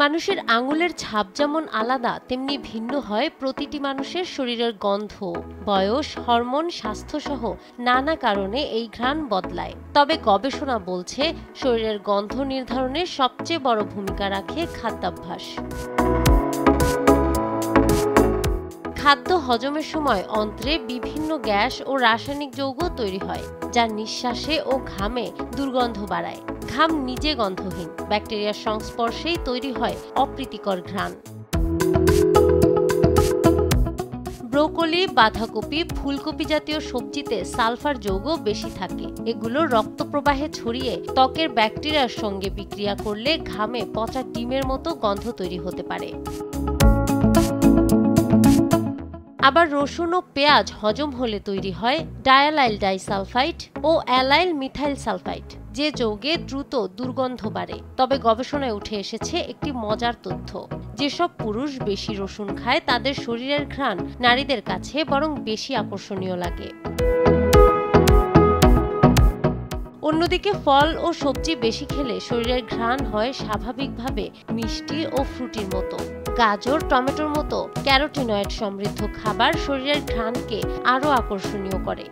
মানুষের আঙুলের ছাপ যেমন আলাদা, তেমনি ভিন্ন হয় প্রতিটি মানুষের শরীরের গন্ধ, বয়স, হরমোন, স্বাস্থ্যসহ নানা কারণে এই ঘ্রাণ বদলায়। তবে গবেষণা বলছে শরীরের গন্ধ নির্ধারণে সবচেয়ে বড় ভূমিকা রাখে খাদ্যাভ্যাস। খাদ্য হজমের সময় অন্ত্রে বিভিন্ন গ্যাস ও রাসায়নিক যৌগ তৈরি হয়, যা নিঃশ্বাসে ও ঘামে দুর্গন্ধ বাড়ায়। ঘাম নিজে গন্ধহীন, ব্যাকটেরিয়ার সংস্পর্শেই তৈরি হয় অপ্রীতিকর ঘ্রাণ। ব্রোকলি, বাঁধাকপি, ফুলকপি জাতীয় সবজিতে সালফার যৌগ বেশি থাকে। এগুলো রক্ত প্রবাহে ছড়িয়ে ত্বকের ব্যাকটেরিয়ার সঙ্গে বিক্রিয়া করলে ঘামে পচা ডিমের মতো গন্ধ তৈরি হতে পারে। আবার রসুন ও পেঁয়াজ হজম হলে তৈরি হয় ডায়ালাইল ডাইসালফাইড ও অ্যালাইল মিথাইল সালফাইড, যে যৌগে দ্রুত দুর্গন্ধ বাড়ে। তবে গবেষণায় উঠে এসেছে একটি মজার তথ্য, যেসব পুরুষ বেশি রসুন খায় তাদের শরীরের ঘ্রাণ নারীদের কাছে বরং বেশি আকর্ষণীয় লাগে। অন্যদিকে ফল ও সবজি বেশি খেলে শরীরের ঘ্রাণ হয় স্বাভাবিকভাবে মিষ্টি ও ফ্রুটির মতো। গাজর, টমেটোর মতো ক্যারোটিনয়েড সমৃদ্ধ খাবার শরীরের ঘ্রাণকে আরও আকর্ষণীয় করে।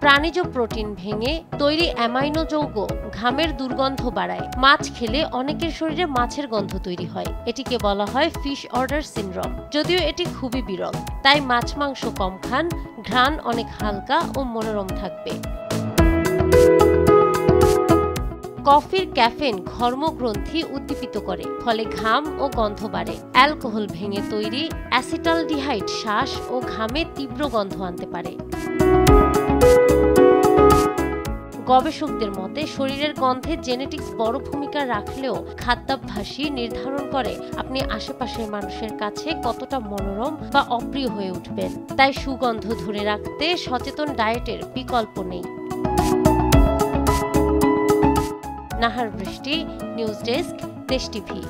প্রাণীজ প্রোটিন ভেঙে তৈরি অ্যামাইনো যৌগ ঘামের দুর্গন্ধ বাড়ায়। মাছ খেলে অনেকের শরীরে মাছের গন্ধ তৈরি হয়। এটিকে বলা হয় ফিশ অর্ডার সিনড্রোম। যদিও এটি খুবই বিরল, তাই মাছ মাংস কম খান, ঘ্রাণ অনেক হালকা ও মনোরম থাকবে। কফির ক্যাফেন ঘর্মগ্রন্থি উদ্দীপিত করে, ফলে ঘাম ও গন্ধ বাড়ে। অ্যালকোহল ভেঙে তৈরি অ্যাসিটালডিহাইড শ্বাস ও ঘামে তীব্র গন্ধ আনতে পারে। গবেষকদের মতে শরীরের গন্ধে জেনেটিক্স বড় ভূমিকা রাখলেও খাদ্যাভ্যাসই নির্ধারণ করে আপনি আশেপাশের মানুষের কাছে কতটা মনোরম বা অপ্রিয় হয়ে উঠবেন। তাই সুগন্ধ ধরে রাখতে সচেতন ডায়েটের বিকল্প নেই। নাহার বৃষ্টি, নিউজ ডেস্ক, দেশ টিভি।